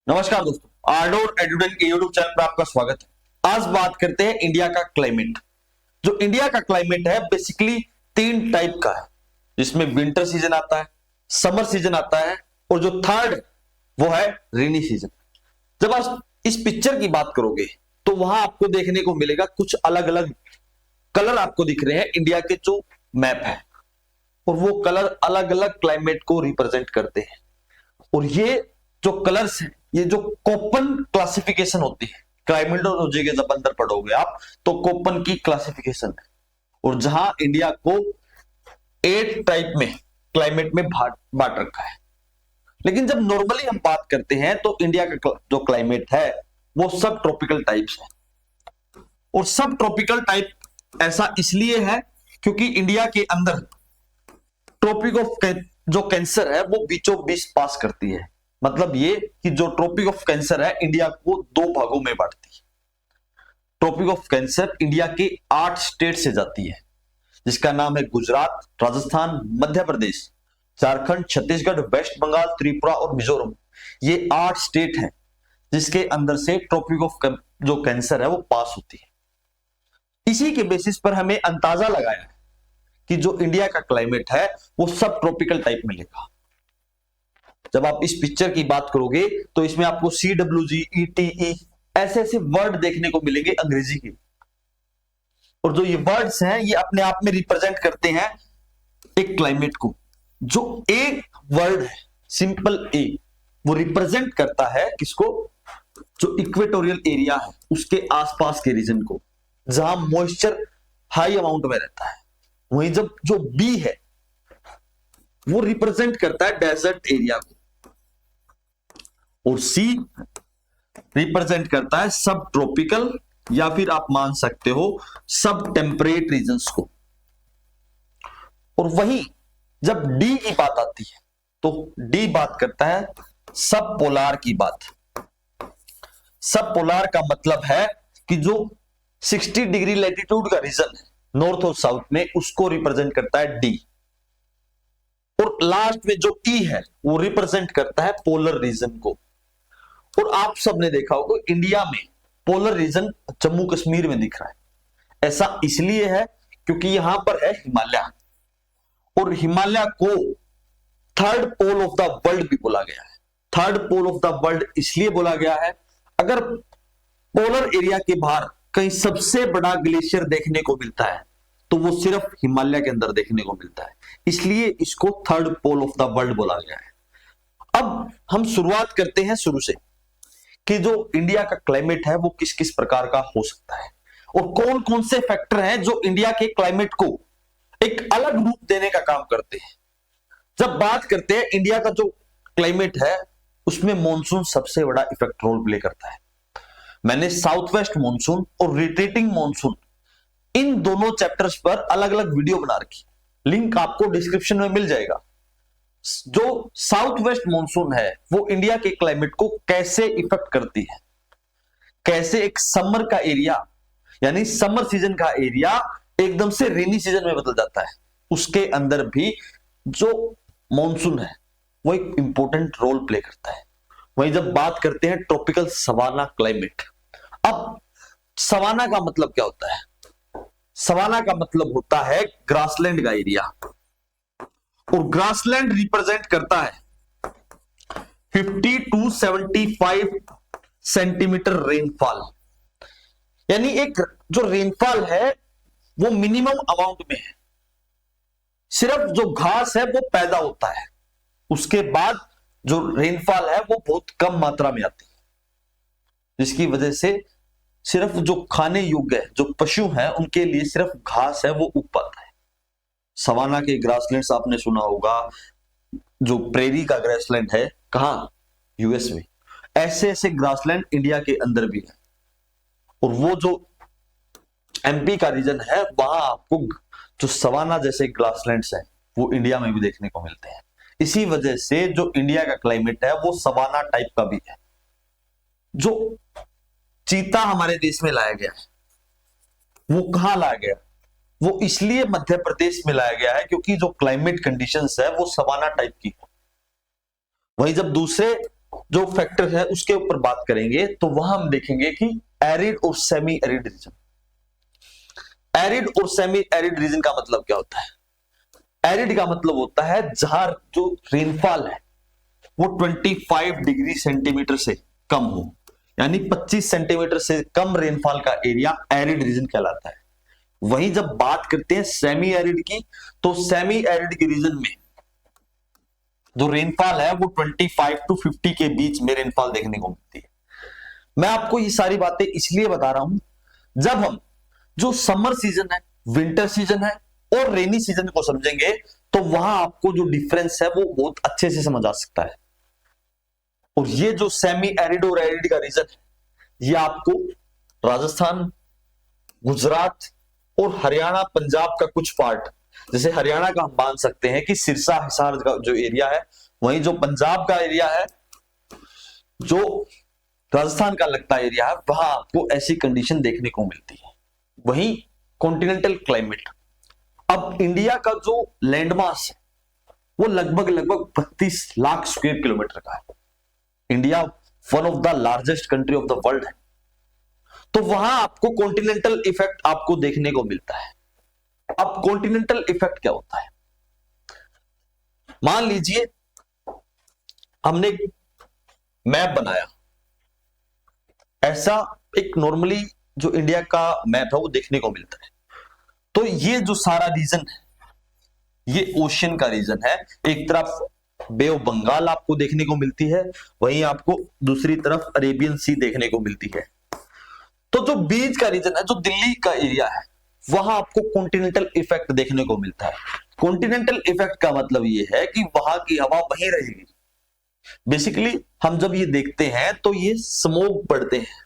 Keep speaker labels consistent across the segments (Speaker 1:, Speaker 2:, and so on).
Speaker 1: नमस्कार दोस्तों, Ardor edutech के यूट्यूब चैनल पर आपका स्वागत है। आज बात करते हैं इंडिया का क्लाइमेट। जो इंडिया का क्लाइमेट है बेसिकली तीन टाइप का है, जिसमें विंटर सीजन आता है, समर सीजन आता है और जो थर्ड वो है रेनी सीजन। जब आप इस पिक्चर की बात करोगे तो वहां आपको देखने को मिलेगा कुछ अलग अलग कलर आपको दिख रहे हैं इंडिया के जो मैप है, और वो कलर अलग अलग क्लाइमेट को रिप्रेजेंट करते हैं। और ये जो कलर्स हैं, ये जो कोपन क्लासिफिकेशन होती है, क्लाइमेटोलॉजी के जब अंदर पढ़ोगे आप तो कोपन की क्लासिफिकेशन है, और जहां इंडिया को 8 टाइप में क्लाइमेट में बांट रखा है। लेकिन जब नॉर्मली हम बात करते हैं तो इंडिया का जो क्लाइमेट है वो सब ट्रॉपिकल टाइप्स है। और सब ट्रॉपिकल टाइप ऐसा इसलिए है क्योंकि इंडिया के अंदर ट्रॉपिक ऑफ जो कैंसर है वो बीचों बीच पास करती है। मतलब ये कि जो ट्रॉपिक ऑफ कैंसर है इंडिया को 2 भागों में बांटती है। ट्रॉपिक ऑफ कैंसर इंडिया के 8 स्टेट से जाती है, जिसका नाम है गुजरात, राजस्थान, मध्य प्रदेश, झारखंड, छत्तीसगढ़, वेस्ट बंगाल, त्रिपुरा और मिजोरम। ये 8 स्टेट हैं जिसके अंदर से ट्रॉपिक ऑफ जो कैंसर है वो पास होती है। इसी के बेसिस पर हमें अंदाजा लगाया है कि जो इंडिया का क्लाइमेट है वो सब ट्रॉपिकल टाइप मिलेगा। जब आप इस पिक्चर की बात करोगे तो इसमें आपको CWG, ETE ऐसे ऐसे वर्ड देखने को मिलेंगे अंग्रेजी के। और जो ये वर्ड्स हैं ये अपने आप में रिप्रेजेंट करते हैं एक क्लाइमेट को। जो एक वर्ड है सिंपल ए, वो रिप्रेजेंट करता है किसको? जो इक्वेटोरियल एरिया है उसके आसपास के रीजन को, जहां मॉइस्चर हाई अमाउंट में रहता है। वहीं जब जो बी है वो रिप्रेजेंट करता है डेजर्ट एरिया को, और सी रिप्रेजेंट करता है सब ट्रॉपिकल या फिर आप मान सकते हो सब टेम्परेट रीजन्स को। और वहीं जब डी की बात आती है तो डी बात करता है सब पोलार की बात। सब पोलार का मतलब है कि जो 60 डिग्री लैटिट्यूड का रीजन है नॉर्थ और साउथ में, उसको रिप्रेजेंट करता है डी। और लास्ट में जो ई है वो रिप्रेजेंट करता है पोलर रीजन को। और आप सबने देखा होगा इंडिया में पोलर रीजन जम्मू कश्मीर में दिख रहा है। ऐसा इसलिए है क्योंकि यहां पर है हिमालय, और हिमालय को third pole of the world भी बोला गया है। Third pole of the world इसलिए बोला गया है, अगर पोलर एरिया के बाहर कहीं सबसे बड़ा ग्लेशियर देखने को मिलता है तो वो सिर्फ हिमालय के अंदर देखने को मिलता है, इसलिए इसको third pole of the world बोला गया है। अब हम शुरुआत करते हैं शुरू से कि जो इंडिया का क्लाइमेट है वो किस किस प्रकार का हो सकता है, और कौन कौन से फैक्टर हैं जो इंडिया के क्लाइमेट को एक अलग रूप देने का काम करते हैं। जब बात करते हैं इंडिया का जो क्लाइमेट है उसमें मॉनसून सबसे बड़ा इफेक्ट रोल प्ले करता है। मैंने साउथ वेस्ट मॉनसून और रिट्रीटिंग मॉनसून इन दोनों चैप्टर्स पर अलग अलग वीडियो बना रखी, लिंक आपको डिस्क्रिप्शन में मिल जाएगा। जो साउथ वेस्ट मॉनसून है वो इंडिया के क्लाइमेट को कैसे इफेक्ट करती है, कैसे एक समर का एरिया यानी समर सीजन का एरिया एकदम से रेनी सीजन में बदल जाता है, उसके अंदर भी जो मॉनसून है वो एक इंपॉर्टेंट रोल प्ले करता है। वहीं जब बात करते हैं ट्रॉपिकल सवाना क्लाइमेट, अब सवाना का मतलब क्या होता है? सवाना का मतलब होता है ग्रासलैंड का एरिया, और ग्रासलैंड रिप्रेजेंट करता है 50 to 75 सेंटीमीटर रेनफॉल। यानी एक जो रेनफॉल है वो मिनिमम अमाउंट में है, सिर्फ जो घास है वो पैदा होता है, उसके बाद जो रेनफॉल है वो बहुत कम मात्रा में आती है, जिसकी वजह से सिर्फ जो खाने योग्य है, जो पशु हैं उनके लिए सिर्फ घास है वो उग पाता है। सवाना के ग्रासलैंड्स आपने सुना होगा, जो प्रेरी का ग्रासलैंड है कहां? यूएस में। ऐसे ऐसे ग्रासलैंड इंडिया के अंदर भी है, और वो जो एमपी का रीजन है वहां आपको जो सवाना जैसे ग्रासलैंड्स हैं वो इंडिया में भी देखने को मिलते हैं। इसी वजह से जो इंडिया का क्लाइमेट है वो सवाना टाइप का भी है। जो चीता हमारे देश में लाया गया है वो कहां लाया गया? वो इसलिए मध्य प्रदेश में लाया गया है क्योंकि जो क्लाइमेट कंडीशंस है वो सवाना टाइप की है। वहीं जब दूसरे जो फैक्टर है उसके ऊपर बात करेंगे तो वहां हम देखेंगे कि एरिड और सेमी एरिड रीजन। एरिड और सेमी एरिड रीजन का मतलब क्या होता है? एरिड का मतलब होता है जहां जो रेनफॉल है वो 25 डिग्री सेंटीमीटर से कम हो, यानी 25 सेंटीमीटर से कम रेनफॉल का एरिया एरिड रीजन कहलाता है। वहीं जब बात करते हैं सेमी एरिड की, तो सेमी एरिड के रीजन में जो रेनफॉल है वो 25 टू 50 के बीच में रेनफॉल देखने को मिलती है। मैं आपको ये सारी बातें इसलिए बता रहा हूं, जब हम जो समर सीजन है, विंटर सीजन है और रेनी सीजन को समझेंगे तो वहां आपको जो डिफरेंस है वो बहुत अच्छे से समझ आ सकता है। और ये जो सेमी एरिड और एरिड का रीजन है, ये आपको राजस्थान, गुजरात और हरियाणा, पंजाब का कुछ पार्ट, जैसे हरियाणा का हम मान सकते हैं कि सिरसा हिसार का जो एरिया है, वहीं जो पंजाब का एरिया है, जो राजस्थान का लगता एरिया है, वहां आपको ऐसी कंडीशन देखने को मिलती है। वहीं कॉन्टिनेंटल क्लाइमेट, अब इंडिया का जो लैंडमास है वो लगभग 32 लाख स्क्वायर किलोमीटर का है। India one of the largest country of the world है, तो वहां आपको कॉन्टिनेंटल इफेक्ट आपको देखने को मिलता है। अब कॉन्टिनेंटल इफेक्ट क्या होता है? मान लीजिए हमने एक मैप बनाया, ऐसा एक नॉर्मली जो इंडिया का मैप है वो देखने को मिलता है। तो ये जो सारा रीजन है ये ओशियन का रीजन है। एक तरफ बे ऑफ बंगाल आपको देखने को मिलती है, वहीं आपको दूसरी तरफ अरेबियन सी देखने को मिलती है। तो जो बीच का रीजन है, जो दिल्ली का एरिया है, वहां आपको कॉन्टिनेंटल इफेक्ट देखने को मिलता है। कॉन्टिनेंटल इफेक्ट का मतलब ये है कि वहां की हवा वहीं रहेगी। बेसिकली हम जब ये देखते हैं तो ये स्मोक पड़ते हैं।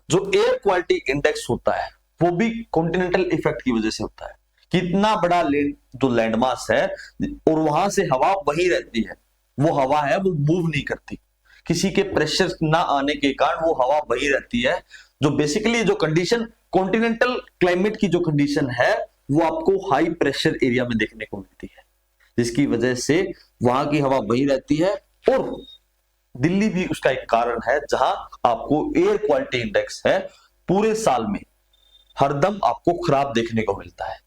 Speaker 1: जो एयर क्वालिटी इंडेक्स होता है वो भी कॉन्टिनेंटल इफेक्ट की वजह से होता है। कितना बड़ा जो लैंडमास है और वहां से हवा वहीं रहती है, वो हवा है वो मूव नहीं करती, किसी के प्रेशर ना आने के कारण वो हवा वहीं रहती है। जो बेसिकली जो कंडीशन कॉन्टिनेंटल क्लाइमेट की जो कंडीशन है वो आपको हाई प्रेशर एरिया में देखने को मिलती है, जिसकी वजह से वहां की हवा वहीं रहती है। और दिल्ली भी उसका एक कारण है, जहां आपको एयर क्वालिटी इंडेक्स है पूरे साल में हरदम आपको खराब देखने को मिलता है।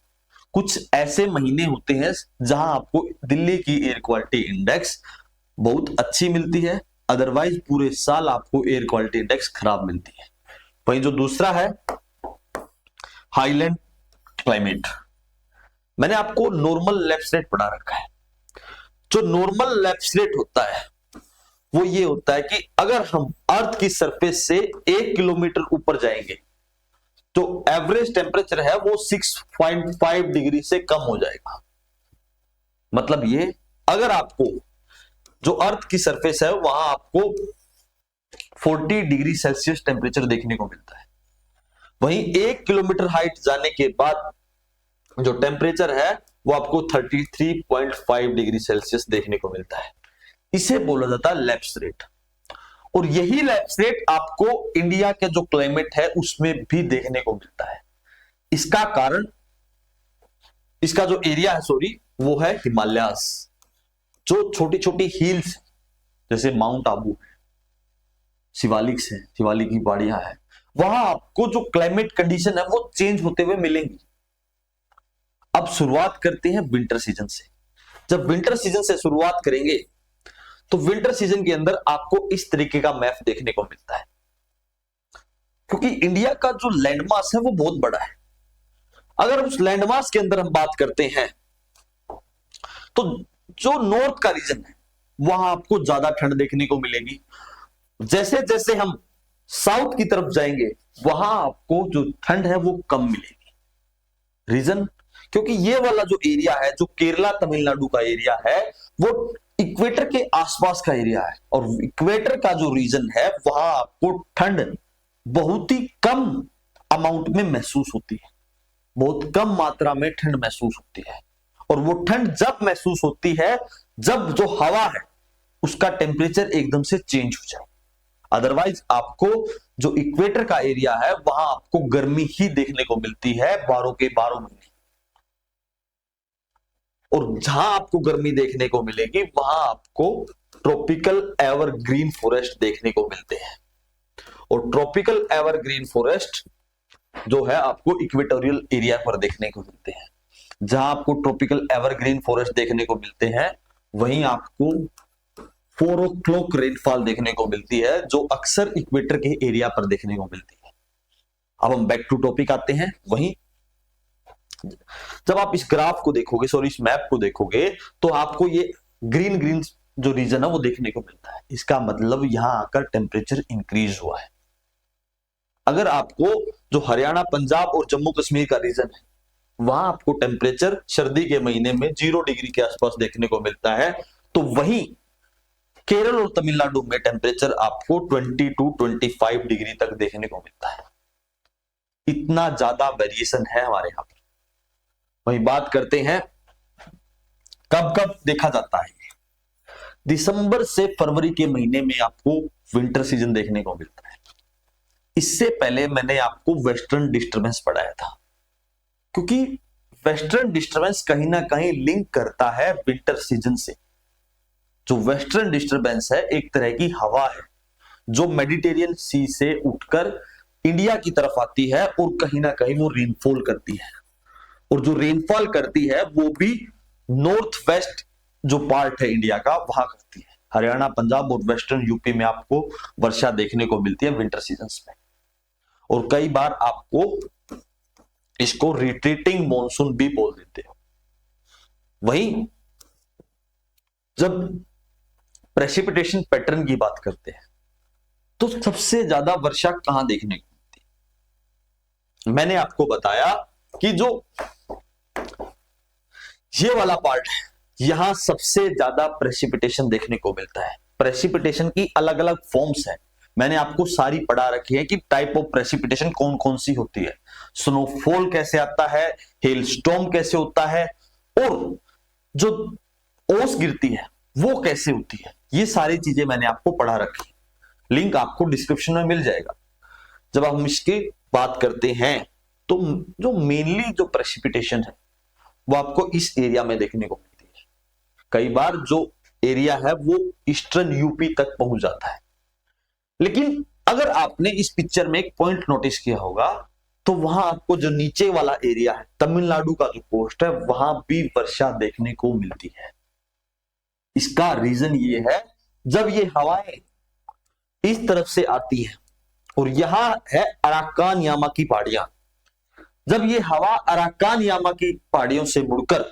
Speaker 1: कुछ ऐसे महीने होते हैं जहां आपको दिल्ली की एयर क्वालिटी इंडेक्स बहुत अच्छी मिलती है, अदरवाइज पूरे साल आपको एयर क्वालिटी इंडेक्स खराब मिलती है। वहीं जो दूसरा है हाईलैंड क्लाइमेट, मैंने आपको नॉर्मल लैप्स रेट पढ़ा रखा है। जो नॉर्मल लैप्स रेट होता है वो ये होता है कि अगर हम अर्थ की सरफेस से 1 किलोमीटर ऊपर जाएंगे तो एवरेज टेम्परेचर है वो 6.5 डिग्री से कम हो जाएगा। मतलब ये, अगर आपको जो अर्थ की सरफेस है वहां आपको 40 डिग्री सेल्सियस टेम्परेचर देखने को मिलता है, वहीं 1 किलोमीटर हाइट जाने के बाद जो टेम्परेचर है वो आपको 33.5 डिग्री सेल्सियस देखने को मिलता है। इसे बोला जाता है लैप्स रेट। और यही लैप्स रेट आपको इंडिया के जो क्लाइमेट है उसमें भी देखने को मिलता है। इसका कारण, इसका जो एरिया है वो है हिमालयास। जो छोटी छोटी हिल्स जैसे माउंट आबू है, शिवालिक्स है, शिवालिक की पहाड़ियां है, वहां आपको जो क्लाइमेट कंडीशन है वो चेंज होते हुए मिलेंगी। अब शुरुआत करते हैं विंटर सीजन से। जब विंटर सीजन से शुरुआत करेंगे तो विंटर सीजन के अंदर आपको इस तरीके का मैप देखने को मिलता है। क्योंकि इंडिया का जो लैंडमास है वो बहुत बड़ा है, अगर उस लैंडमास के अंदर हम बात करते हैं तो जो नॉर्थ का रीजन है वहां आपको ज्यादा ठंड देखने को मिलेगी। जैसे जैसे हम साउथ की तरफ जाएंगे वहां आपको जो ठंड है वो कम मिलेगी। रीजन, क्योंकि ये वाला जो एरिया है, जो केरला तमिलनाडु का एरिया है, वो इक्वेटर के आसपास का एरिया है, और इक्वेटर का जो रीजन है वहां आपको ठंड बहुत ही कम अमाउंट में महसूस होती है, बहुत कम मात्रा में ठंड महसूस होती है। और वो ठंड जब महसूस होती है जब जो हवा है उसका टेम्परेचर एकदम से चेंज हो जाए। अदरवाइज आपको जो इक्वेटर का एरिया है वहां आपको गर्मी ही देखने को मिलती है 12 के 12 महीने। और जहां आपको गर्मी देखने को मिलेगी वहां आपको ट्रॉपिकल एवरग्रीन फॉरेस्ट देखने को मिलते हैं। और ट्रॉपिकल एवरग्रीन फॉरेस्ट जो है आपको इक्वेटोरियल एरिया पर देखने को मिलते हैं। जहां आपको ट्रॉपिकल एवरग्रीन फॉरेस्ट देखने को मिलते हैं वहीं आपको 4 o'clock रेनफॉल देखने को मिलती है, जो अक्सर इक्वेटर के एरिया पर देखने को मिलती है। अब हम बैक टू टॉपिक आते हैं। वहीं जब आप इस ग्राफ को देखोगे, सॉरी इस मैप को देखोगे, तो आपको ये ग्रीन ग्रीन जो रीजन है वो देखने को मिलता है। इसका मतलब यहां आकर टेम्परेचर इंक्रीज हुआ है। अगर आपको जो हरियाणा, पंजाब और जम्मू कश्मीर का रीजन है वहां आपको टेम्परेचर सर्दी के महीने में 0 डिग्री के आसपास देखने को मिलता है, तो वहीं केरल और तमिलनाडु में टेम्परेचर आपको 20 to 25 डिग्री तक देखने को मिलता है। इतना ज्यादा वेरिएशन है हमारे यहां पर। वही बात करते हैं कब कब देखा जाता है। दिसंबर से फरवरी के महीने में आपको विंटर सीजन देखने को मिलता है। इससे पहले मैंने आपको वेस्टर्न डिस्टर्बेंस पढ़ाया था, क्योंकि वेस्टर्न डिस्टर्बेंस कहीं ना कहीं लिंक करता है विंटर सीजन से। जो वेस्टर्न डिस्टर्बेंस है एक तरह की हवा है जो मेडिटेरियन सी से उठकर इंडिया की तरफ आती है और कहीं ना कहीं वो रेनफॉल करती है। और जो रेनफॉल करती है वो भी नॉर्थ वेस्ट जो पार्ट है इंडिया का वहां करती है। हरियाणा, पंजाब और वेस्टर्न यूपी में आपको वर्षा देखने को मिलती है विंटर सीजन्स में। और कई बार आपको इसको रिट्रीटिंग मॉनसून भी बोल देते हो। वहीं जब प्रेसिपिटेशन पैटर्न की बात करते हैं तो सबसे ज्यादा वर्षा कहां देखने को मिलती है? मैंने आपको बताया कि जो ये वाला पार्ट है यहां सबसे ज्यादा प्रेसिपिटेशन देखने को मिलता है। प्रेसिपिटेशन की अलग अलग फॉर्म्स है, मैंने आपको सारी पढ़ा रखी है कि टाइप ऑफ प्रेसिपिटेशन कौन कौन सी होती है, स्नोफॉल कैसे आता है, हेलस्टॉर्म कैसे होता है, और जो ओस गिरती है वो कैसे होती है। ये सारी चीजें मैंने आपको पढ़ा रखी है, लिंक आपको डिस्क्रिप्शन में मिल जाएगा। जब हम इसकी बात करते हैं तो जो मेनली जो प्रेसिपिटेशन है वो आपको इस एरिया में देखने को मिलती है। कई बार जो एरिया है वो ईस्टर्न यूपी तक पहुंच जाता है। लेकिन अगर आपने इस पिक्चर में एक पॉइंट नोटिस किया होगा तो वहां आपको जो नीचे वाला एरिया है तमिलनाडु का जो कोस्ट है वहां भी वर्षा देखने को मिलती है। इसका रीजन ये है, जब ये हवाएं इस तरफ से आती है और यहां है अराकान यामा की पहाड़ियां, जब ये हवा अराकान यामा की पहाड़ियों से मुड़कर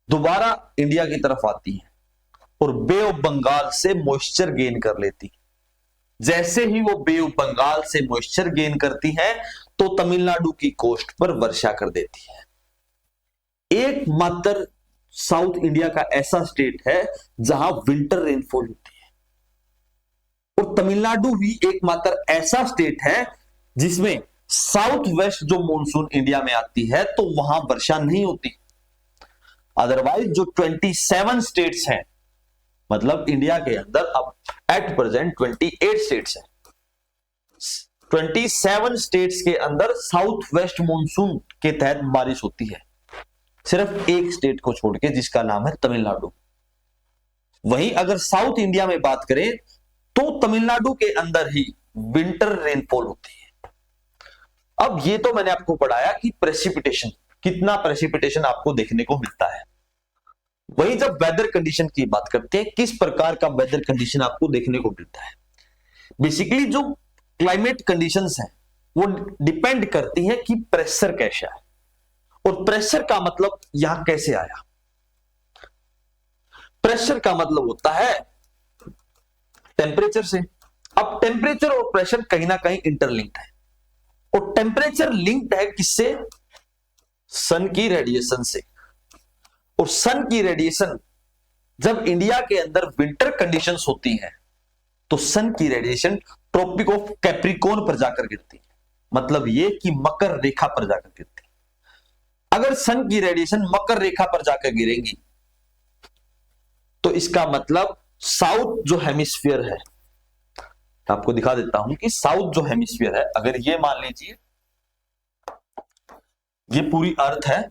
Speaker 1: दोबारा इंडिया की तरफ आती है और बे ऑफ बंगाल से मॉइस्चर गेन कर लेती है। जैसे ही वो बे ऑफ बंगाल से मॉइस्चर गेन करती है तो तमिलनाडु की कोस्ट पर वर्षा कर देती है। एकमात्र साउथ इंडिया का ऐसा स्टेट है जहां विंटर रेनफॉल होती है, और तमिलनाडु ही एकमात्र ऐसा स्टेट है जिसमें साउथ वेस्ट जो मॉनसून इंडिया में आती है तो वहां वर्षा नहीं होती। अदरवाइज जो 27 स्टेट्स हैं, मतलब इंडिया के अंदर अब एट प्रेजेंट 28 स्टेट्स हैं, 27 स्टेट्स के अंदर साउथ वेस्ट मॉनसून के तहत बारिश होती है, सिर्फ एक स्टेट को छोड़ के जिसका नाम है तमिलनाडु। वहीं अगर साउथ इंडिया में बात करें तो तमिलनाडु के अंदर ही विंटर रेनफॉल होती है। अब ये तो मैंने आपको पढ़ाया कि प्रेसिपिटेशन, कितना प्रेसिपिटेशन आपको देखने को मिलता है। वहीं जब वेदर कंडीशन की बात करते हैं, किस प्रकार का वेदर कंडीशन आपको देखने को मिलता है। बेसिकली जो क्लाइमेट कंडीशंस हैं वो डिपेंड करती है कि प्रेशर कैसा है, और प्रेशर का मतलब यहां कैसे आया। प्रेशर का मतलब होता है टेम्परेचर से। अब टेम्परेचर और प्रेशर कहीं ना कहीं इंटरलिंक्ड है, और टेम्परेचर लिंक्ड है किससे? सन की रेडिएशन से। और सन की रेडिएशन जब इंडिया के अंदर विंटर कंडीशंस होती हैं तो सन की रेडिएशन ट्रॉपिक ऑफ कैप्रिकॉर्न पर जाकर गिरती है, मतलब ये कि मकर रेखा पर जाकर गिरती है। अगर सन की रेडिएशन मकर रेखा पर जाकर गिरेंगी तो इसका मतलब साउथ जो हेमिस्फीयर है, आपको दिखा देता हूं कि साउथ जो हेमिस्फीयर है, अगर ये मान लीजिए ये पूरी अर्थ है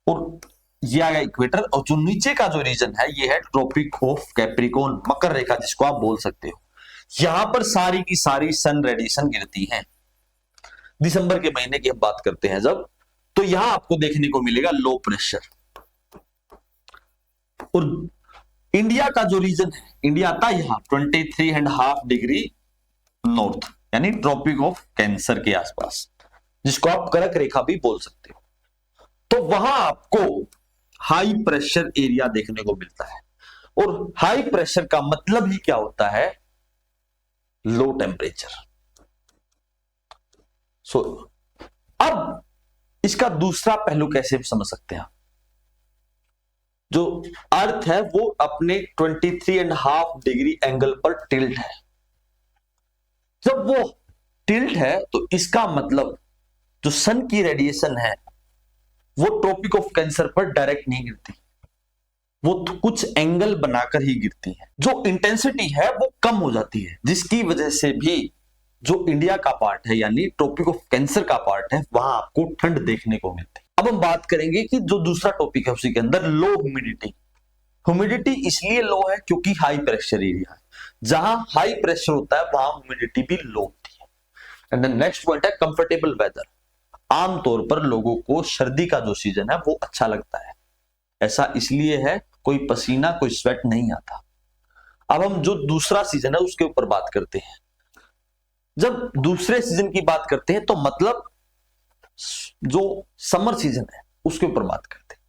Speaker 1: और ये आ गया इक्वेटर, और जो नीचे का जो रीजन है ये है ट्रॉपिक ऑफ कैप्रिकॉर्न, मकर रेखा जिसको आप बोल सकते हो। यहां पर सारी की सारी सन रेडिएशन गिरती है। दिसंबर के महीने की हम बात करते हैं जब, तो यहां आपको देखने को मिलेगा लो प्रेशर। और इंडिया का जो रीजन है, इंडिया आता है यहां 23.5 डिग्री नॉर्थ, यानी ट्रॉपिक ऑफ कैंसर के आसपास, जिसको आप कर्क रेखा भी बोल सकते हो। तो वहां आपको हाई प्रेशर एरिया देखने को मिलता है। और हाई प्रेशर का मतलब ही क्या होता है? Low temperature. अब इसका दूसरा पहलू कैसे समझ सकते हैं? जो अर्थ है वो अपने 23.5 डिग्री एंगल पर टिल्ट है। जब वो टिल्ट है तो इसका मतलब जो सन की रेडिएशन है वो ट्रॉपिक ऑफ कैंसर पर डायरेक्ट नहीं गिरती, वो तो कुछ एंगल बनाकर ही गिरती है। जो इंटेंसिटी है वो कम हो जाती है, जिसकी वजह से भी जो इंडिया का पार्ट है यानी ट्रॉपिक ऑफ कैंसर का पार्ट है वहां आपको ठंड देखने को मिलती है। अब हम बात करेंगे कि जो दूसरा टॉपिक है उसी के अंदर लो ह्यूमिडिटी। ह्यूमिडिटी इसलिए लो है क्योंकि हाई प्रेशर एरिया है। जहां हाई प्रेशर होता है वहां ह्यूमिडिटी भी लो होती है। एंड नेक्स्ट पॉइंट है कंफर्टेबल वेदर। आमतौर पर लोगों को सर्दी का जो सीजन है वो अच्छा लगता है। ऐसा इसलिए है कोई पसीना कोई स्वेट नहीं आता। अब हम जो दूसरा सीजन है उसके ऊपर बात करते हैं। जब दूसरे सीजन की बात करते हैं तो मतलब जो समर सीजन है उसके ऊपर बात करते हैं।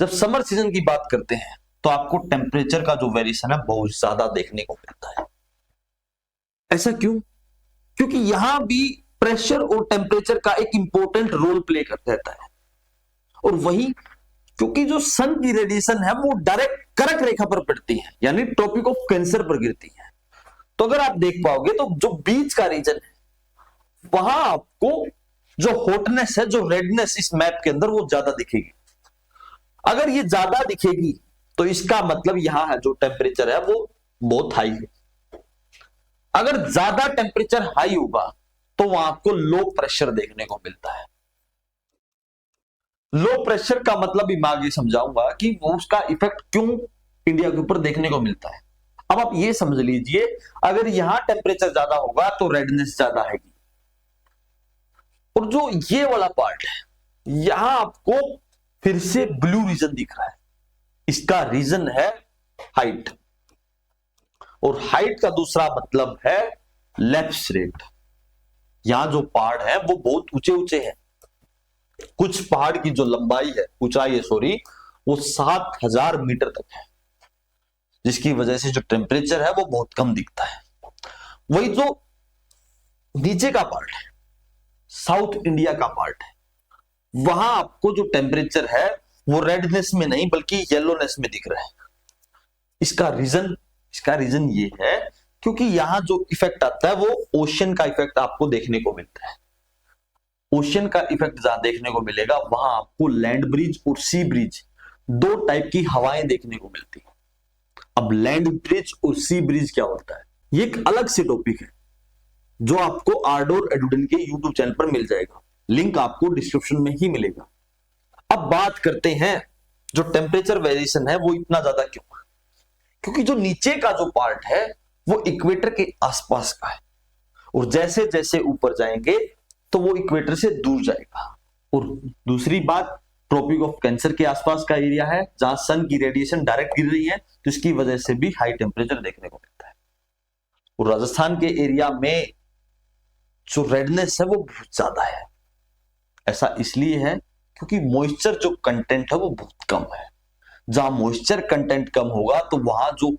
Speaker 1: जब समर सीजन की बात करते हैं तो आपको टेम्परेचर का जो वेरिएशन है बहुत ज्यादा देखने को मिलता है। ऐसा क्यों? क्योंकि यहां भी प्रेशर और टेम्परेचर का एक इंपॉर्टेंट रोल प्ले करता रहता है। और वही क्योंकि जो सन की रेडिएशन है वो डायरेक्ट कर्क रेखा पर पड़ती है यानी ट्रॉपिक ऑफ कैंसर पर गिरती है। तो अगर आप देख पाओगे तो जो बीच का रीजन है वहां आपको जो हॉटनेस है जो रेडनेस इस मैप के अंदर वो ज्यादा दिखेगी। अगर ये ज्यादा दिखेगी तो इसका मतलब यहां है जो टेम्परेचर है वो बहुत हाई है। अगर ज्यादा टेम्परेचर हाई होगा तो वहां आपको लो प्रेशर देखने को मिलता है। लो प्रेशर का मतलब भी मैं आगे समझाऊंगा कि वो उसका इफेक्ट क्यों इंडिया के ऊपर देखने को मिलता है। अब आप ये समझ लीजिए अगर यहां टेम्परेचर ज्यादा होगा तो रेडनेस ज्यादा आएगी। और जो ये वाला पार्ट है यहां आपको फिर से ब्लू रीजन दिख रहा है। इसका रीजन है हाइट। और हाइट का दूसरा मतलब है लैप्स रेट। यहां जो पहाड़ है वो बहुत ऊंचे ऊंचे हैं। कुछ पहाड़ की जो लंबाई है ऊंचाई है सॉरी वो 7,000 मीटर तक है, जिसकी वजह से जो टेम्परेचर है वो बहुत कम दिखता है। वही जो नीचे का पार्ट है साउथ इंडिया का पार्ट है वहां आपको जो टेम्परेचर है वो रेडनेस में नहीं बल्कि येलोनेस में दिख रहा है। इसका रीजन ये है क्योंकि यहां जो इफेक्ट आता है वो ओशन का इफेक्ट आपको देखने को मिलता है। ओशन का इफेक्ट जहां देखने को मिलेगा वहां आपको लैंड ब्रिज और सी ब्रिज दो टाइप की हवाएं देखने को मिलती है। अब लैंड ब्रिज और सी ब्रिज क्या होता है ये एक अलग से टॉपिक है जो आपको आर्डोर एडुडन के यूट्यूब चैनल पर मिल जाएगा। लिंक आपको डिस्क्रिप्शन में ही मिलेगा। अब बात करते हैं जो टेम्परेचर वेरिएशन है वो इतना ज्यादा क्यों? क्योंकि जो नीचे का जो पार्ट है वो इक्वेटर के आसपास का है और जैसे जैसे ऊपर जाएंगे तो वो इक्वेटर से दूर जाएगा। और दूसरी बात ट्रॉपिक ऑफ कैंसर के आसपास का एरिया है जहां सन की रेडिएशन डायरेक्ट गिर रही है तो इसकी वजह से भी हाई टेम्परेचर देखने को मिलता है। और राजस्थान के एरिया में जो रेडनेस है वो बहुत ज्यादा है। ऐसा इसलिए है क्योंकि मॉइस्चर जो कंटेंट है वो बहुत कम है। जहां मॉइस्चर कंटेंट कम होगा तो वहां जो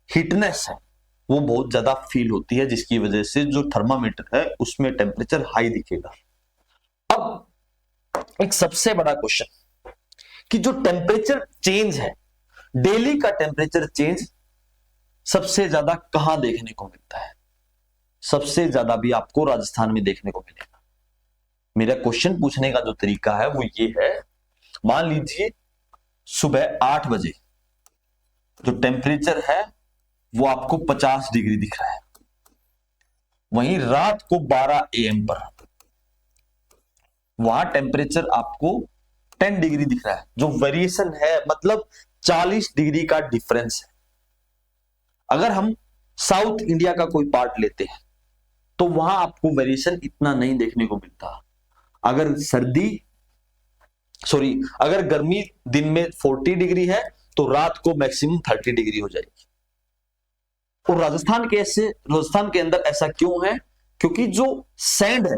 Speaker 1: हीटनेस है वो बहुत ज्यादा फील होती है, जिसकी वजह से जो थर्मामीटर है उसमें टेम्परेचर हाई दिखेगा। अब एक सबसे बड़ा क्वेश्चन कि जो टेम्परेचर चेंज है डेली का टेम्परेचर चेंज सबसे ज्यादा कहां देखने को मिलता है? सबसे ज्यादा भी आपको राजस्थान में देखने को मिलेगा। मेरा क्वेश्चन पूछने का जो तरीका है वो ये है, मान लीजिए सुबह 8 बजे जो टेम्परेचर है वो आपको 50 डिग्री दिख रहा है। वहीं रात को 12 AM पर वहां टेम्परेचर आपको 10 डिग्री दिख रहा है, जो वेरिएशन है मतलब 40 डिग्री का डिफरेंस है। अगर हम साउथ इंडिया का कोई पार्ट लेते हैं तो वहां आपको वेरिएशन इतना नहीं देखने को मिलता। अगर अगर गर्मी दिन में 40 डिग्री है तो रात को मैक्सिमम 30 डिग्री हो जाएगी। और राजस्थान के अंदर ऐसा क्यों है? क्योंकि जो सैंड है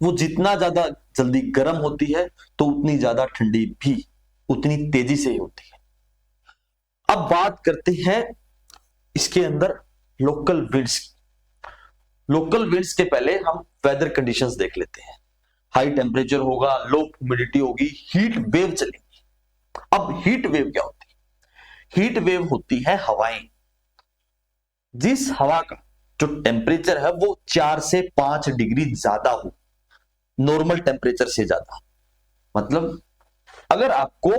Speaker 1: वो जितना ज्यादा जल्दी गर्म होती है तो उतनी ज्यादा ठंडी भी उतनी तेजी से ही होती है। अब बात करते हैं इसके अंदर लोकल विंड्स की। लोकल विंड्स के पहले हम वेदर कंडीशंस देख लेते हैं। हाई टेम्परेचर होगा, लो ह्यूमिडिटी होगी, हीट वेव चलेगी। अब हीट वेव क्या होती है? हीट वेव होती है हवाएं। जिस हवा का जो टेम्परेचर है वो 4 से 5 डिग्री ज्यादा हो नॉर्मल टेम्परेचर से ज्यादा। मतलब अगर आपको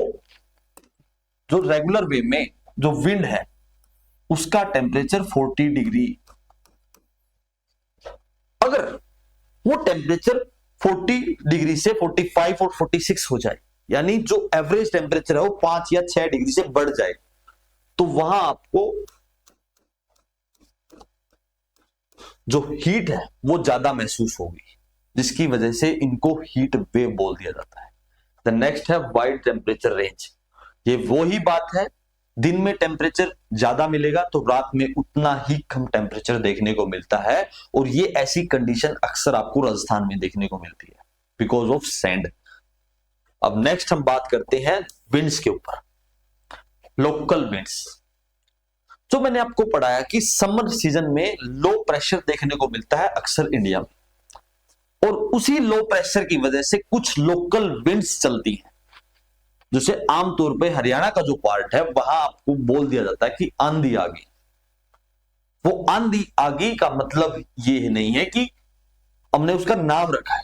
Speaker 1: जो रेगुलर वे में जो विंड है उसका टेम्परेचर 40 डिग्री, अगर वो टेम्परेचर 40 डिग्री से 45 और 46 हो जाए, यानी जो एवरेज टेम्परेचर है वो 5 या 6 डिग्री से बढ़ जाए, तो वहां आपको जो हीट है वो ज्यादा महसूस होगी, जिसकी वजह से इनको हीट वेव बोल दिया जाता है। द नेक्स्ट है वाइड टेम्परेचर रेंज। ये वो ही बात है, दिन में टेम्परेचर ज्यादा मिलेगा तो रात में उतना ही कम टेम्परेचर देखने को मिलता है। और ये ऐसी कंडीशन अक्सर आपको राजस्थान में देखने को मिलती है बिकॉज ऑफ सैंड। अब नेक्स्ट हम बात करते हैं विंड्स के ऊपर। लोकल विंड्स जो मैंने आपको पढ़ाया कि समर सीजन में लो प्रेशर देखने को मिलता है अक्सर इंडिया में, और उसी लो प्रेशर की वजह से कुछ लोकल विंड्स चलती हैं। जैसे आमतौर पे हरियाणा का जो पार्ट है वहां आपको बोल दिया जाता है कि आंधी आ गई। वो आंधी आ गई का मतलब ये नहीं है कि हमने उसका नाम रखा है,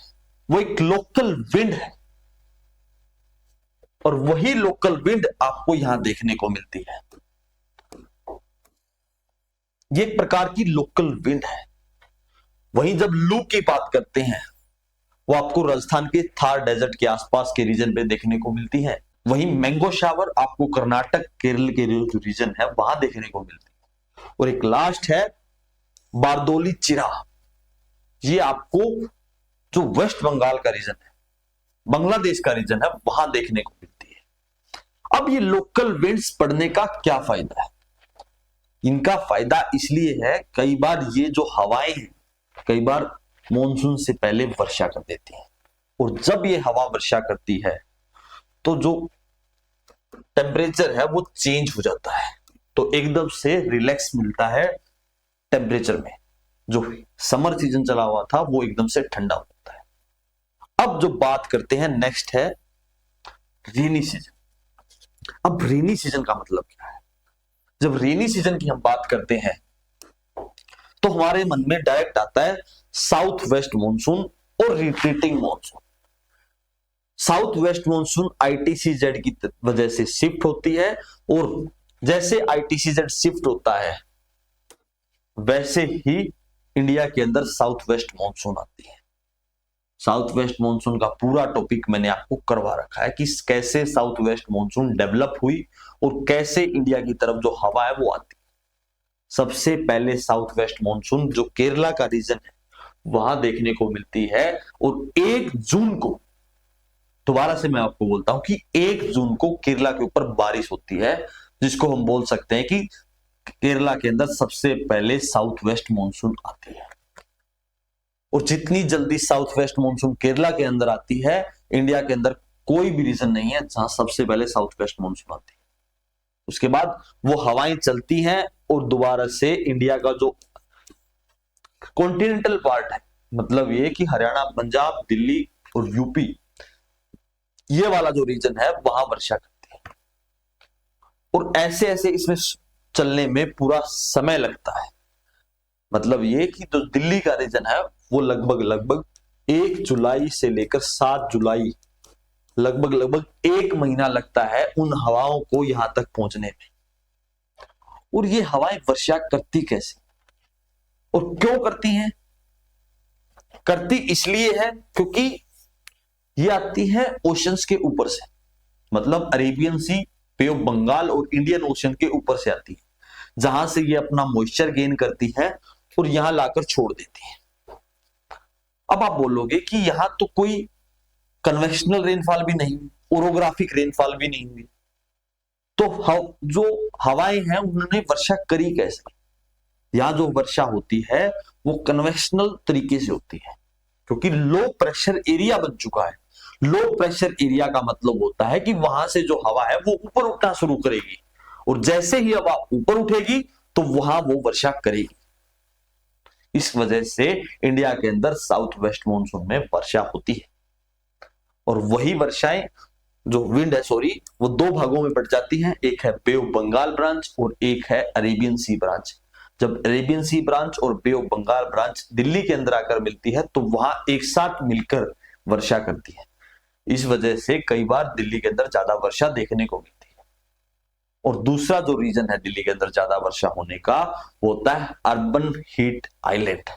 Speaker 1: वो एक लोकल विंड है और वही लोकल विंड आपको यहां देखने को मिलती है। ये एक प्रकार की लोकल विंड है। वहीं जब लू की बात करते हैं वो आपको राजस्थान के थार डेजर्ट के आसपास के रीजन पे देखने को मिलती है। वहीं मैंगो शावर आपको कर्नाटक केरल के जो रीजन है वहां देखने को मिलती है। और एक लास्ट है बारदोली चिरा। ये आपको जो वेस्ट बंगाल का रीजन है, बांग्लादेश का रीजन है, वहां देखने को मिलती है। अब ये लोकल विंड्स पड़ने का क्या फायदा है? इनका फायदा इसलिए है, कई बार ये जो हवाएं हैं कई बार मॉनसून से पहले वर्षा कर देती है, और जब ये हवा वर्षा करती है तो जो टेम्परेचर है वो चेंज हो जाता है, तो एकदम से रिलैक्स मिलता है टेम्परेचर में। जो समर सीजन चला हुआ था वो एकदम से ठंडा हो जाता है। अब जो बात करते हैं नेक्स्ट है रेनी सीजन। अब रेनी सीजन का मतलब क्या है? जब रेनी सीजन की हम बात करते हैं तो हमारे मन में डायरेक्ट आता है साउथ वेस्ट मॉनसून और retreating monsoon. South west monsoon ITCZ की वजह से शिफ्ट होती है, और जैसे आईटीसीजेड शिफ्ट होता है वैसे ही इंडिया के अंदर साउथ वेस्ट मॉनसून आती है। साउथ वेस्ट मॉनसून का पूरा टॉपिक मैंने आपको करवा रखा है कि कैसे साउथ वेस्ट मॉनसून डेवलप हुई और कैसे इंडिया की तरफ जो हवा है वो आती है। सबसे पहले साउथ वेस्ट मॉनसून जो केरला का रीजन है वहां देखने को मिलती है, और 1 जून को, दोबारा से मैं आपको बोलता हूं कि 1 जून को केरला के ऊपर बारिश होती है, जिसको हम बोल सकते हैं कि केरला के अंदर सबसे पहले साउथ वेस्ट मॉनसून आती है। और जितनी जल्दी साउथ वेस्ट मॉनसून केरला के अंदर आती है, इंडिया के अंदर कोई भी रीजन नहीं है जहां सबसे पहले साउथ वेस्ट मॉनसून आती है। उसके बाद वो हवाएं चलती हैं और दोबारा से इंडिया का जो कॉन्टिनेंटल पार्ट है, मतलब ये कि हरियाणा, पंजाब, दिल्ली और यूपी, ये वाला जो रीजन है वहां वर्षा करती है। और ऐसे ऐसे इसमें चलने में पूरा समय लगता है। मतलब ये कि जो दिल्ली का रीजन है वो लगभग 1 जुलाई से लेकर 7 जुलाई, लगभग 1 महीना लगता है उन हवाओं को यहां तक पहुंचने में। और ये हवाएं वर्षा करती कैसे और क्यों करती हैं? करती इसलिए है क्योंकि ये आती है ओशंस के ऊपर से। मतलब अरेबियन सी, पे ऑफ बंगाल और इंडियन ओशन के ऊपर से आती है, जहां से ये अपना मॉइस्चर गेन करती है और यहां लाकर छोड़ देती है। अब आप बोलोगे कि यहां तो कोई कन्वेंशनल रेनफॉल भी नहीं, ओरोग्राफिक रेनफॉल भी नहीं हुई, तो जो हवाएं हैं उन्होंने वर्षा करी कैसे? यहां जो वर्षा होती है वो कन्वेंशनल तरीके से होती है, क्योंकि लो प्रेशर एरिया बन चुका है। लो प्रेशर एरिया का मतलब होता है कि वहां से जो हवा है वो ऊपर उठना शुरू करेगी, और जैसे ही हवा ऊपर उठेगी तो वहां वो वर्षा करेगी। इस वजह से इंडिया के अंदर साउथ वेस्ट मानसून में वर्षा होती है, और वही वर्षाएं जो विंड है वो दो भागों में बट जाती हैं, एक है बे ऑफ बंगाल ब्रांच और एक है अरेबियन सी ब्रांच। जब अरेबियन सी ब्रांच और बे ऑफ बंगाल ब्रांच दिल्ली के अंदर आकर मिलती है तो वहां एक साथ मिलकर वर्षा करती है। इस वजह से कई बार दिल्ली के अंदर ज्यादा वर्षा देखने को मिलती है। और दूसरा जो रीजन है दिल्ली के अंदर ज्यादा वर्षा होने का, वो होता है अर्बन हीट आइलैंड।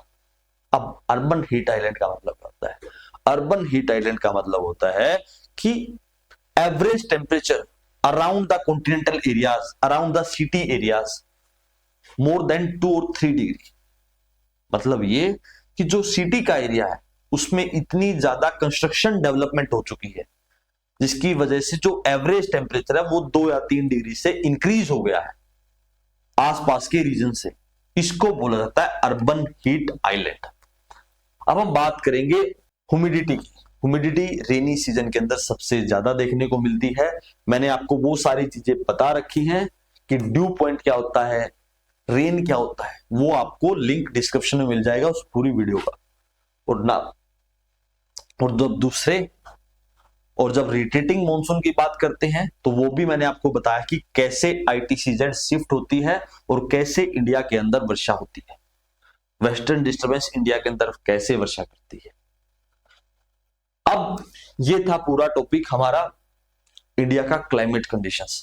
Speaker 1: अब अर्बन हीट आइलैंड का मतलब क्या होता है? अर्बन हीट आइलैंड का मतलब होता है कि average temperature around the continental areas, around the city areas more than 2 और 3 डिग्री। मतलब ये कि जो सिटी का एरिया है उसमें इतनी ज्यादा कंस्ट्रक्शन डेवलपमेंट हो चुकी है, जिसकी वजह से जो एवरेज टेम्परेचर है वो 2 या 3 डिग्री से इंक्रीज हो गया है आसपास के रीजन से। इसको बोला जाता है अर्बन हीट आइलैंड। अब हम बात करेंगे ह्यूमिडिटी की। ह्यूमिडिटी रेनी सीजन के अंदर सबसे ज्यादा देखने को मिलती है। मैंने आपको वो सारी चीजें बता रखी हैं कि ड्यू पॉइंट क्या होता है, रेन क्या होता है, वो आपको लिंक डिस्क्रिप्शन में मिल जाएगा उस पूरी वीडियो का। और जब रिटेटिंग मॉनसून की बात करते हैं तो वो भी मैंने आपको बताया कि कैसे ITCZ शिफ्ट होती है और कैसे इंडिया के अंदर वर्षा होती है, वेस्टर्न डिस्टर्बेंस इंडिया के अंदर कैसे वर्षा करती है। अब ये था पूरा टॉपिक हमारा इंडिया का climate conditions.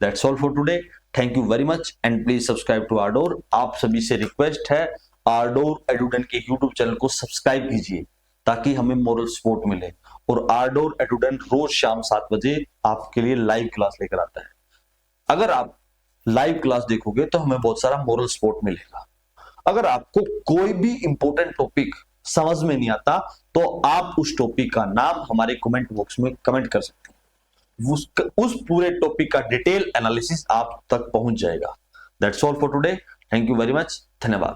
Speaker 1: That's all for today. Thank you very much and please subscribe to ardour. आप सभी से रिक्वेस्ट है, आरडोर एडुडेंट के यूट्यूब चैनल को सब्सक्राइब कीजिए ताकि हमें मोरल सपोर्ट मिले। और आरडोर एडुडेंट रोज शाम 7 बजे आपके लिए लाइव क्लास लेकर आता है। अगर आप लाइव क्लास देखोगे तो हमें बहुत सारा मोरल सपोर्ट मिलेगा। अगर आपको कोई भी इंपॉर्टेंट टॉपिक समझ में नहीं आता तो आप उस टॉपिक का नाम हमारे कमेंट बॉक्स में कमेंट कर सकते हैं, उस पूरे टॉपिक का डिटेल एनालिसिस आप तक पहुंच जाएगा। That's all for today. Thank you very much. धन्यवाद।